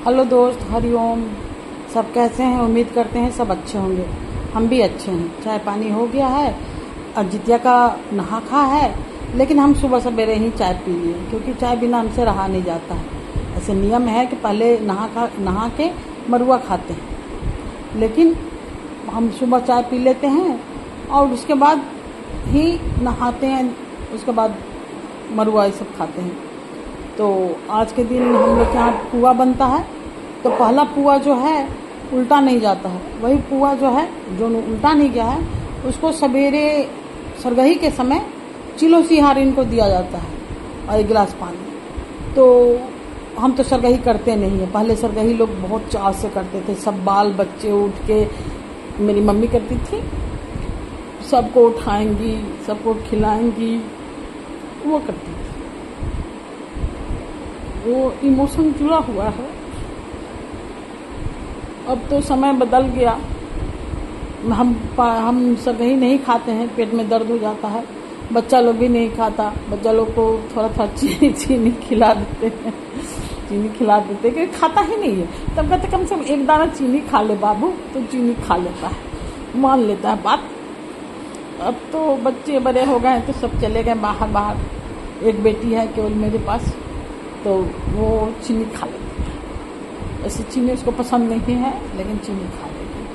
Hello दोस्त, हरिओम। सब कैसे हैं? उम्मीद करते हैं सब अच्छे होंगे। हम भी अच्छे हैं। चाय पानी हो गया है, जितिया का नहा खा है, लेकिन हम सुबह सवेरे ही चाय पी लिए क्योंकि चाय बिना हमसे रहा नहीं जाता है। ऐसे नियम है कि पहले नहा के मरुआ खाते हैं, लेकिन हम सुबह चाय पी लेते हैं और उसके बाद ही नहाते हैं, उसके बाद मरुआ ये सब खाते हैं। तो आज के दिन हम लोग के यहाँ पुआ बनता है। तो पहला पुआ जो है उल्टा नहीं जाता है, वही पुआ जो है जो उल्टा नहीं गया है उसको सवेरे सरगही के समय चिलो सिहारिन को दिया जाता है और 1 गिलास पानी। तो हम तो सरगही करते नहीं है। पहले सरगही लोग बहुत चाव से करते थे, सब बाल बच्चे उठ के, मेरी मम्मी करती थी, सबको उठाएंगी, सबको खिलाएंगी, वो करती थी। वो इमोशन जुड़ा हुआ है। अब तो समय बदल गया। हम सरगही नहीं खाते हैं, पेट में दर्द हो जाता है। बच्चा लोग भी नहीं खाता, बच्चा लोग को थोड़ा थोड़ा चीनी खिला देते हैं, चीनी खिला देते हैं क्योंकि खाता ही नहीं है। तब कहते कम से कम 1 दाना चीनी खा ले बाबू, तो चीनी खा लेता है, मान लेता है बात। अब तो बच्चे बड़े हो गए हैं तो सब चले गए बाहर। एक बेटी है केवल मेरे पास, तो वो चीनी खा लेती है। ऐसे चीनी उसको पसंद नहीं है, लेकिन चीनी खा लेती है।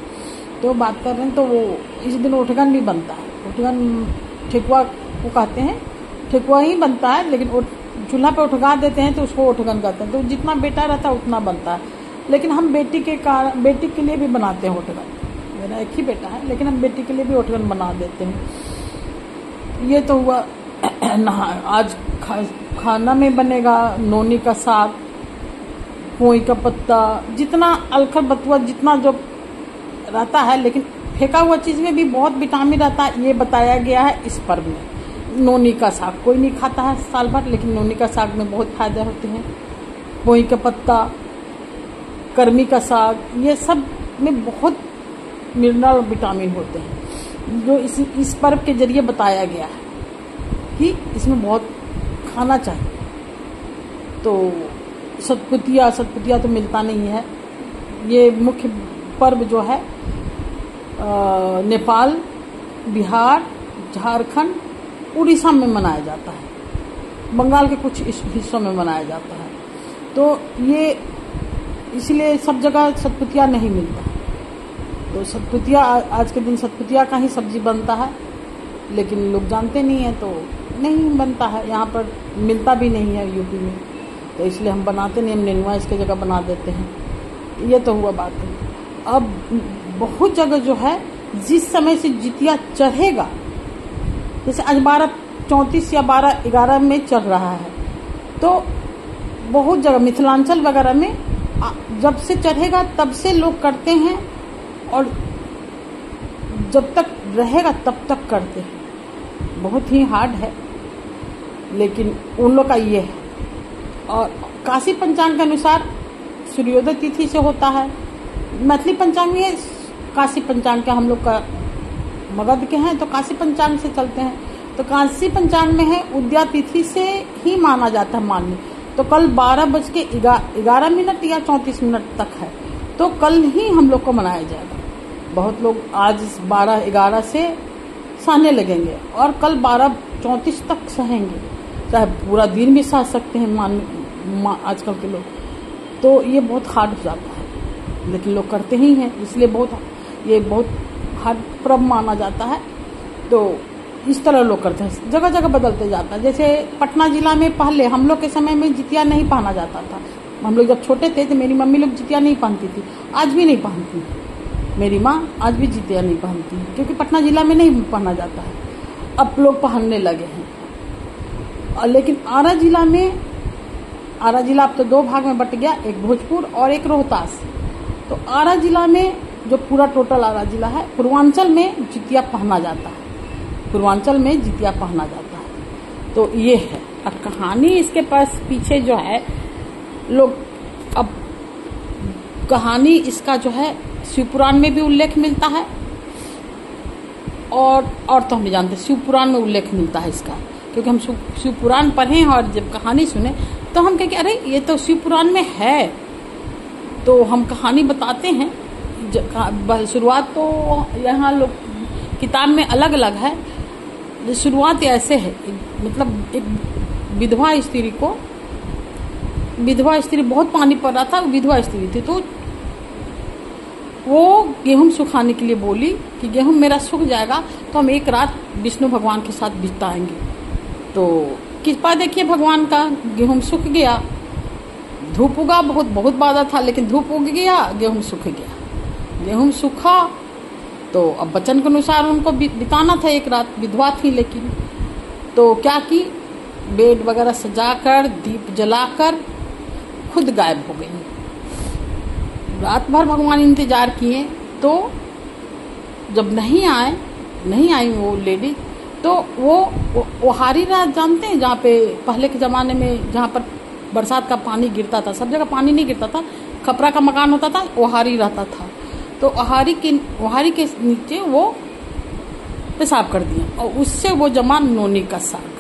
तो बात कर रहे हैं, तो वो इस दिन उठगन भी बनता है। उठगन ठेकुआ को कहते हैं, ठेकुआ ही बनता है, लेकिन चूल्हा पे उठगा देते हैं तो उसको उठगन कहते हैं। तो जितना बेटा रहता है उतना बनता है, लेकिन हम बेटी के लिए भी बनाते हैं उठगन। मेरा एक ही बेटा है, लेकिन हम बेटी के लिए भी उठगन बना देते हैं। ये तो हुआ आज खाना में बनेगा नोनी का साग, पोई का पत्ता, जितना अलखर बथुआ जितना जो रहता है, लेकिन फेंका हुआ चीज में भी बहुत विटामिन रहता है, ये बताया गया है इस पर्व में। नोनी का साग कोई नहीं खाता है साल भर, लेकिन नोनी का साग में बहुत फायदे होते हैं। पोई का पत्ता, कर्मी का साग, ये सब में बहुत मिनरल और विटामिन होते हैं, जो इस पर्व के जरिए बताया गया है कि इसमें बहुत खाना चाहिए। तो सतपुतिया तो मिलता नहीं है। ये मुख्य पर्व जो है नेपाल, बिहार, झारखंड, उड़ीसा में मनाया जाता है, बंगाल के कुछ हिस्सों में मनाया जाता है। तो ये इसलिए सब जगह सतपुतिया नहीं मिलता। तो सतपुतिया आज के दिन सतपुतिया का ही सब्जी बनता है, लेकिन लोग जानते नहीं है तो नहीं बनता है। यहाँ पर मिलता भी नहीं है यूपी में, तो इसलिए हम बनाते नहीं, हम नेनुआ इसके जगह बना देते हैं। ये तो हुआ बात है। अब बहुत जगह जो है जिस समय से जितिया चढ़ेगा, जैसे आज 12/34 या 12/11 में चल रहा है, तो बहुत जगह मिथिलांचल वगैरह में जब से चढ़ेगा तब से लोग करते हैं और जब तक रहेगा तब तक करते हैं। बहुत ही हार्ड है, लेकिन उन लोग का ये है। और काशी पंचांग के अनुसार सूर्योदय तिथि से होता है। मैथिली पंचांग में काशी पंचांग के हम लोग का मगध के हैं, तो काशी पंचांग से चलते हैं। तो काशी पंचांग में है उद्या तिथि से ही माना जाता है मान्य। तो कल 12:11 या 34 तक है, तो कल ही हम लोग को मनाया जाएगा। बहुत लोग आज 12:11 से सहने लगेंगे और कल 12:34 तक सहेंगे, चाहे पूरा दिन भी सह सकते हैं आजकल के लोग। तो ये बहुत हार्ड हो जाता है, लेकिन लोग करते ही हैं, इसलिए ये बहुत हार्ड पर्व माना जाता है। तो इस तरह लोग करते हैं, जगह जगह बदलते जाता है। जैसे पटना जिला में पहले हम लोग के समय में जितिया नहीं पहना जाता था। हम लोग जब छोटे थे तो मेरी मम्मी लोग जितिया नहीं पहनती थी, आज भी नहीं पहनती। मेरी माँ आज भी जितिया नहीं पहनती है, क्योंकि पटना जिला में नहीं पहना जाता है। अब लोग पहनने लगे हैं। लेकिन आरा जिला अब तो 2 भाग में बट गया, एक भोजपुर और एक रोहतास। तो आरा जिला में जो पूरा टोटल आरा जिला है, पूर्वांचल में जितिया पहना जाता है, पूर्वांचल में जितिया पहना जाता है। तो ये है। और कहानी इसके पास पीछे जो है, लोग अब कहानी इसका जो है शिवपुराण में भी उल्लेख मिलता है, और तो हम भी जानते हैं शिवपुराण में उल्लेख मिलता है इसका, क्योंकि हम शिवपुराण पढ़े हैं और जब कहानी सुने तो हम कहें कि अरे ये तो शिवपुराण में है, तो हम कहानी बताते हैं। शुरुआत तो यहाँ लोग किताब में अलग अलग है। शुरुआत ऐसे है, मतलब एक विधवा स्त्री बहुत पानी पड़ रहा था, विधवा स्त्री थी, तो वो गेहूं सुखाने के लिए बोली कि गेहूं मेरा सूख जाएगा तो हम एक रात विष्णु भगवान के साथ बिताएंगे। तो कृपा देखिए भगवान का, गेहूं सूख गया, धूप उगा, बहुत बाधा था, लेकिन धूप उग गया, गेहूं सूख गया। गेहूं सूखा तो अब वचन के अनुसार उनको बिताना था एक रात, विधवा थी लेकिन। तो क्या की, बेड वगैरह सजाकर, दीप जलाकर खुद गायब हो गई। रात भर भगवान इंतजार किए, तो जब नहीं आई वो लेडी, तो वो हारी रात जानते हैं, जहाँ पे पहले के ज़माने में जहाँ पर बरसात का पानी गिरता था, सब जगह पानी नहीं गिरता था, खपरा का मकान होता था, ओहारी रहता था, तो ओहारी के नीचे वो पेशाब कर दिया और उससे वो जमा नोनी का साग।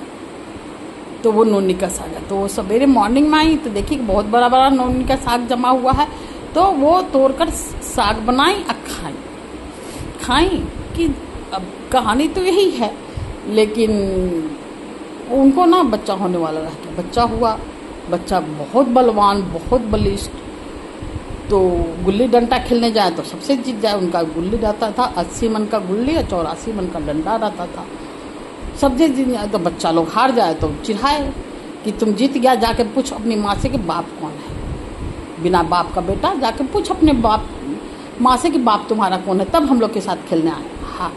तो वो नोनी का साग है, तो वो सवेरे मॉर्निंग में आई तो देखी कि बहुत बड़ा नोनी का साग जमा हुआ है। तो वो तोड़कर साग बनाई और खाई कि अब कहानी तो यही है, लेकिन उनको ना बच्चा होने वाला रह गया। बच्चा हुआ, बच्चा बहुत बलवान, बहुत बलिष्ठ। तो गुल्ली डंडा खेलने जाए तो सबसे जीत जाए, उनका गुल्ली रहता था 80 मन का गुल्ली और 84 मन का डंडा रहता था, सबसे जीत जाए। तो बच्चा लोग हार जाए तो चिढ़ाए कि तुम जीत गया, जाके पूछ अपनी माँ से कि बाप कौन है, बिना बाप का बेटा, जाके पूछ अपने माँ से कि बाप तुम्हारा कौन है, तब हम लोग के साथ खेलने आए। हाँ,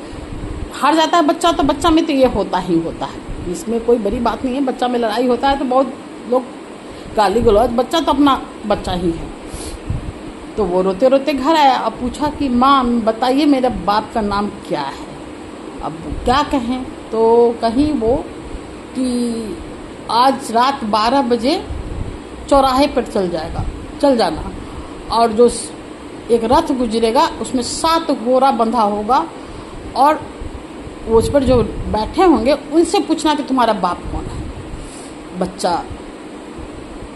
हार जाता है बच्चा, तो बच्चा में तो ये होता ही होता है, इसमें कोई बड़ी बात नहीं है। बच्चा में लड़ाई होता है तो बहुत लोग गाली गलौज, बच्चा तो अपना बच्चा ही है। तो वो रोते रोते घर आया और पूछा कि माँ बताइए मेरे बाप का नाम क्या है। अब क्या कहें, तो कहीं वो कि आज रात 12 बजे चौराहे पर चल जाना, और जो एक रथ गुजरेगा उसमें 7 घोड़ा बंधा होगा, और उस पर जो बैठे होंगे उनसे पूछना कि तुम्हारा बाप कौन है। बच्चा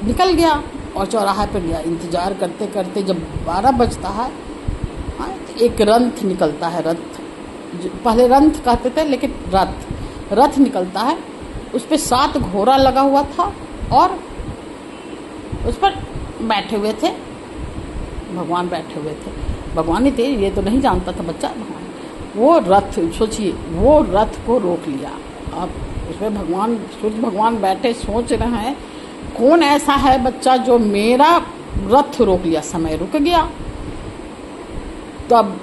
निकल गया और चौराहे पर गया। इंतजार करते करते जब 12 बजता है, तो एक रथ निकलता है, पहले रथ कहते थे लेकिन रथ निकलता है, उस पर 7 घोड़ा लगा हुआ था और उस पर बैठे हुए थे भगवान, बैठे हुए थे भगवान ही थे, ये तो नहीं जानता था बच्चा भगवान। वो रथ, सोचिए, वो रथ को रोक लिया। अब उसमें सूर्य भगवान बैठे सोच रहे हैं कौन ऐसा है बच्चा जो मेरा रथ रोक लिया, समय रुक गया। तो अब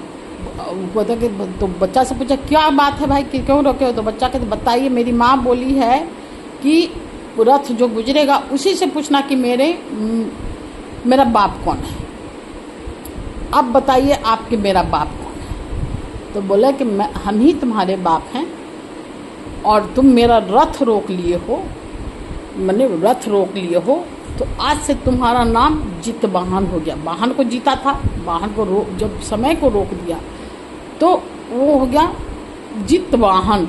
तो बच्चा से पूछा क्या बात है भाई, क्यों रोके हो? तो बच्चा कहते बताइए मेरी माँ बोली है कि रथ जो गुजरेगा उसी से पूछना कि मेरा बाप कौन है। अब बताइए आपके मेरा बाप कौन है? तो बोले कि हम ही तुम्हारे बाप हैं और तुम मेरा रथ रोक लिए हो, मैंने रथ रोक लिए हो, तो आज से तुम्हारा नाम जितवाहन हो गया। वाहन को जीता था, वाहन को जब समय को रोक दिया तो वो हो गया जितवाहन।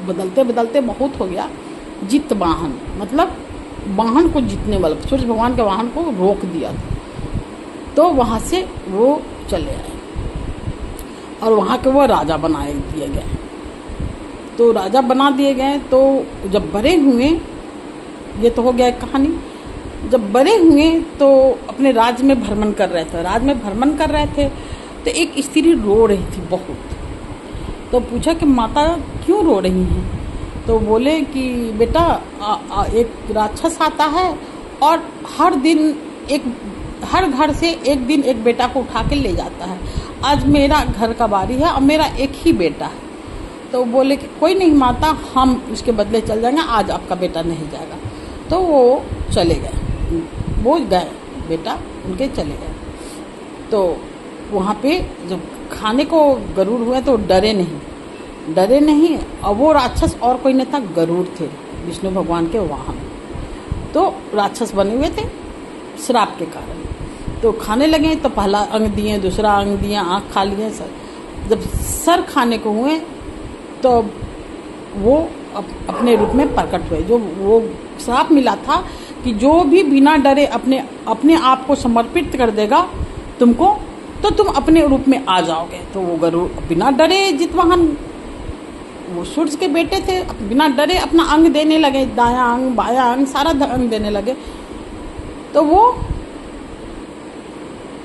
बदलते बदलते बहुत हो गया जितवाहन, मतलब वाहन को जीतने वाला, सूर्य भगवान के वाहन को रोक दिया था। तो वहाँ से वो चले आए और वहाँ के वो राजा बनाए दिए गए। तो राजा बना दिए गए, तो जब बड़े हुए, ये तो हो गया एक कहानी। जब बड़े हुए तो अपने राज्य में भ्रमण कर रहे थे, तो एक स्त्री रो रही थी बहुत। तो पूछा कि माता क्यों रो रही हैं? तो बोले कि बेटा एक राक्षस आता है और हर घर से एक दिन एक बेटा को उठा के ले जाता है। आज मेरा घर का बारी है और मेरा एक ही बेटा है। तो बोले कि कोई नहीं माता, हम उसके बदले चल जाएंगे, आज आपका बेटा नहीं जाएगा। तो वो चले गए, वो गए, बेटा उनके चले गए। तो वहाँ पे जब खाने को गरुड़ हुए तो डरे नहीं, और वो राक्षस और कोई नहीं था, गरुड़ थे, विष्णु भगवान के वाहन। तो राक्षस बने हुए थे श्राप के कारण। तो खाने लगे, तो पहला अंग दिए, दूसरा अंग दिया, आँख खा लिए, जब सर खाने को हुए तो वो अपने रूप में प्रकट हुए। जो वो श्राप मिला था कि जो भी बिना डरे अपने अपने आप को समर्पित कर देगा तुमको, तो तुम अपने रूप में आ जाओगे। तो वो गरुड़ बिना डरे जितवाहन, वो सूर्य के बेटे थे, बिना डरे अपना अंग देने लगे, दायां अंग बायां अंग सारा अंग देने लगे। तो वो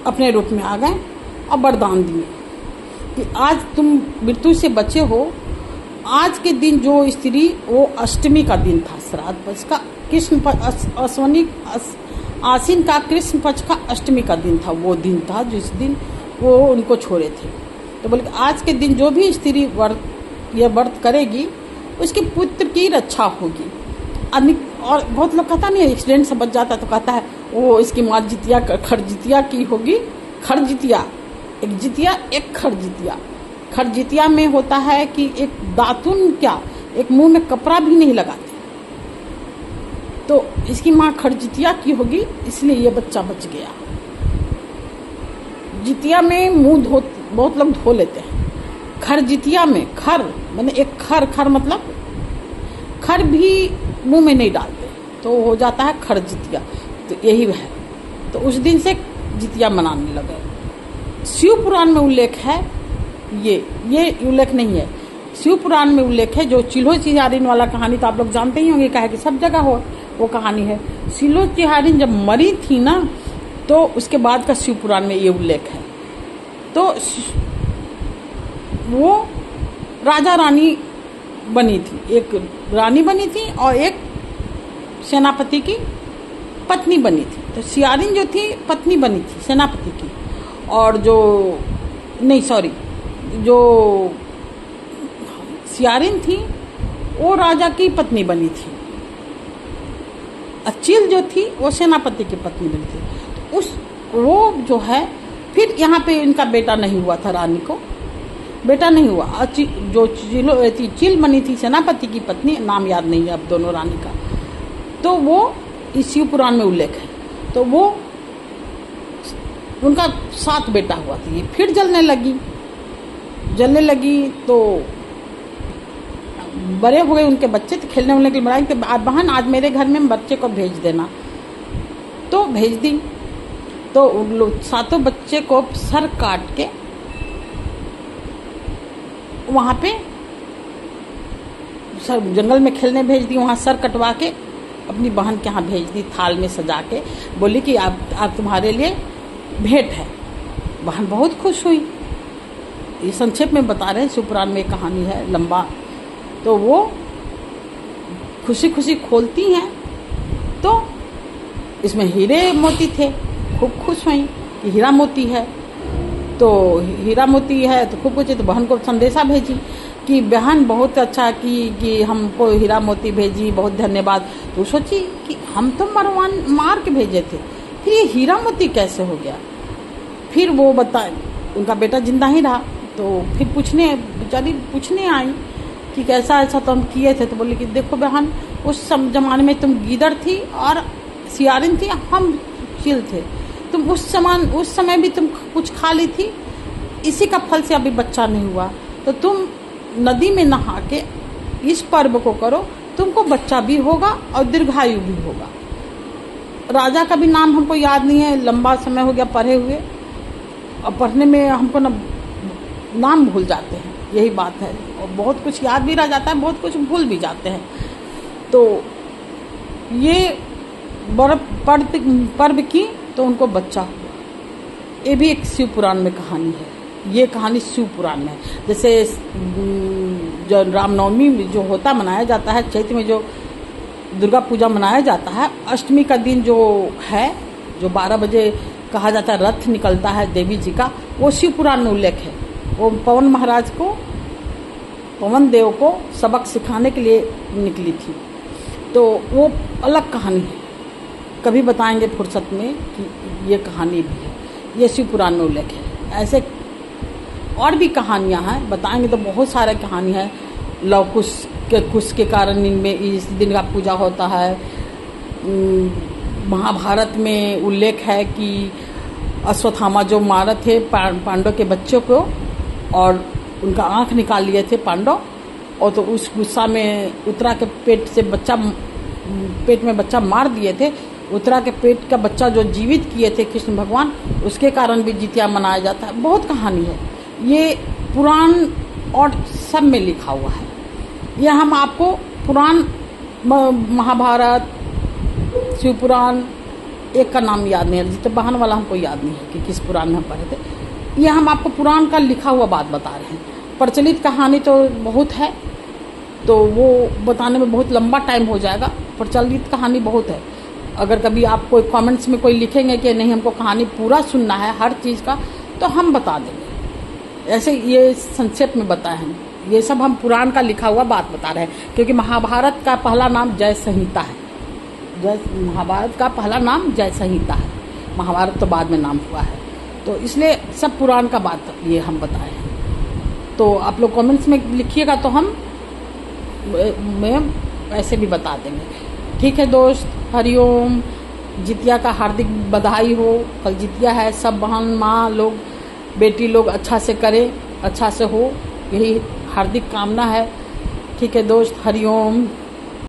अपने रूप में आ गए और वरदान दिए कि आज तुम मृत्यु से बचे हो। आज के दिन जो स्त्री, वो अष्टमी का दिन था, श्राद्ध पक्ष का, कृष्ण आश्विन का कृष्ण पक्ष का अष्टमी का दिन था। वो दिन था जिस दिन वो उनको छोड़े थे। तो बोले आज के दिन जो भी स्त्री व्रत करेगी उसके पुत्र की रक्षा होगी। और बहुत लोग कहता नहीं, एक्सीडेंट से बच जाता तो कहता है वो इसकी माँ जितिया खरजितिया की होगी। खरजितिया, एक जितिया एक खरजितिया। खरजितिया में होता है कि एक दातुन क्या, एक मुंह में कपड़ा भी नहीं लगाते, तो इसकी माँ खरजितिया की होगी, इसलिए ये बच्चा बच गया। जितिया में मुंह बहुत लोग धो लेते हैं। खरजितिया में खर मैंने एक खर मतलब खर भी मुंह में नहीं डालते, तो हो जाता है खरजितिया। तो यही है, तो उस दिन से जितिया मनाने लगे। शिव पुराण में उल्लेख है, ये उल्लेख नहीं है, शिव पुराण में उल्लेख है। जो चिल्हो चिहारिन वाला कहानी तो आप लोग जानते ही होंगे, कहा कि सब जगह हो वो कहानी है। चिल्हो चिहारिन जब मरी थी ना, तो उसके बाद का शिव पुराण में ये उल्लेख है। तो वो राजा रानी बनी थी, एक रानी बनी थी और एक सेनापति की पत्नी बनी थी। तो सियारिन जो थी पत्नी बनी थी सेनापति की, और जो सियारिन थी वो राजा की पत्नी बनी थी। चिल जो थी वो सेनापति की पत्नी बनी थी। तो वो जो है, फिर यहाँ पे इनका बेटा नहीं हुआ था, रानी को बेटा नहीं हुआ। जो चिल बनी थी सेनापति की पत्नी, नाम याद नहीं है अब दोनों रानी का, तो वो इस शिव पुराण में उल्लेख है। तो वो उनका 7 बेटा हुआ था। ये फिर जलने लगी तो बड़े हो गए उनके बच्चे, तो खेलने उलने के लिए बनाई कि बहन आज मेरे घर में बच्चे को भेज देना। तो भेज दी। तो उन लोग 7 बच्चे को सर काट के वहां पे जंगल में खेलने भेज दी। वहां सर कटवा के अपनी बहन के यहाँ भेज दी, थाल में सजा के, बोली कि आप तुम्हारे लिए भेंट है। बहन बहुत खुश हुई। ये संक्षेप में बता रहे हैं, शिव पुराण में कहानी है लंबा। तो वो खुशी खुशी खोलती हैं, तो इसमें हीरे मोती थे। खूब खुश हुई कि हीरा मोती है। तो हीरा मोती है तो खूब खुशी। तो बहन को संदेशा भेजी कि बहन बहुत अच्छा कि हमको हीरा मोती भेजी, बहुत धन्यवाद। तो सोची कि हम तो मार के भेजे थे, फिर ये हीरा मोती कैसे हो गया। फिर वो बताए, उनका बेटा जिंदा ही रहा। तो फिर बेचारी पूछने आई कि कैसा ऐसा तो हम किए थे। तो बोले कि देखो बहन, उस जमाने में तुम गीदड़ थी और सियारिन थी, हम चिल थे। तुम उस समय भी तुम कुछ खा ली थी, इसी का फल से अभी बच्चा नहीं हुआ। तो तुम नदी में नहा के इस पर्व को करो, तुमको बच्चा भी होगा और दीर्घायु भी होगा। राजा का भी नाम हमको याद नहीं है, लंबा समय हो गया पढ़े हुए, और पढ़ने में हमको नाम भूल जाते हैं, यही बात है। और बहुत कुछ याद भी रह जाता है, बहुत कुछ भूल भी जाते हैं। तो ये पर्व की तो उनको बच्चा हुआ। ये भी एक शिव पुराण में कहानी है। ये कहानी शिव पुराण में, जैसे जो रामनवमी जो होता मनाया जाता है, चैत्र में जो दुर्गा पूजा मनाया जाता है, अष्टमी का दिन जो है, जो 12 बजे कहा जाता है रथ निकलता है देवी जी का, वो शिव पुराण में उल्लेख है। वो पवन महाराज को, पवन देव को सबक सिखाने के लिए निकली थी। तो वो अलग कहानी है, कभी बताएंगे फुर्सत में कि ये कहानी भी है, ये शिव पुराण में उल्लेख है। ऐसे और भी कहानियां हैं, बताएंगे तो बहुत सारे कहानी है। लव कुश के कारण इनमें इस दिन का पूजा होता है। महाभारत में उल्लेख है कि अश्वत्थामा जो मारे थे पांडव के बच्चों को और उनका आंख निकाल लिए थे पांडव, और तो उस गुस्सा में उत्तरा के पेट में बच्चा मार दिए थे। उत्तरा के पेट का बच्चा जो जीवित किए थे कृष्ण भगवान, उसके कारण भी जितिया मनाया जाता है। बहुत कहानी है, ये पुराण और सब में लिखा हुआ है। यह हम आपको पुराण, महाभारत, शिव पुराण, एक का नाम याद नहीं है, जितने बहन वाला हमको याद नहीं है कि किस पुराण में हम पढ़े थे। यह हम आपको पुराण का लिखा हुआ बात बता रहे हैं। प्रचलित कहानी तो बहुत है, तो वो बताने में बहुत लंबा टाइम हो जाएगा। प्रचलित कहानी बहुत है। अगर कभी आप कोई कमेंट्स में कोई लिखेंगे कि नहीं हमको कहानी पूरा सुनना है हर चीज़ का, तो हम बता देंगे। ऐसे ये संक्षेप में बताए हैं, ये सब हम पुराण का लिखा हुआ बात बता रहे हैं। क्योंकि महाभारत का पहला नाम जय संहिता है। महाभारत का पहला नाम जय संहिता है, महाभारत तो बाद में नाम हुआ है। तो इसलिए सब पुराण का बात ये हम बताए हैं। तो आप लोग कमेंट्स में लिखिएगा तो हम ऐसे भी बता देंगे। ठीक है दोस्त, हरिओम। जितिया का हार्दिक बधाई हो। कल जितिया है, सब बहन माँ लोग, बेटी लोग अच्छा से करें, अच्छा से हो, यही हार्दिक कामना है। ठीक है दोस्त, हरिओम।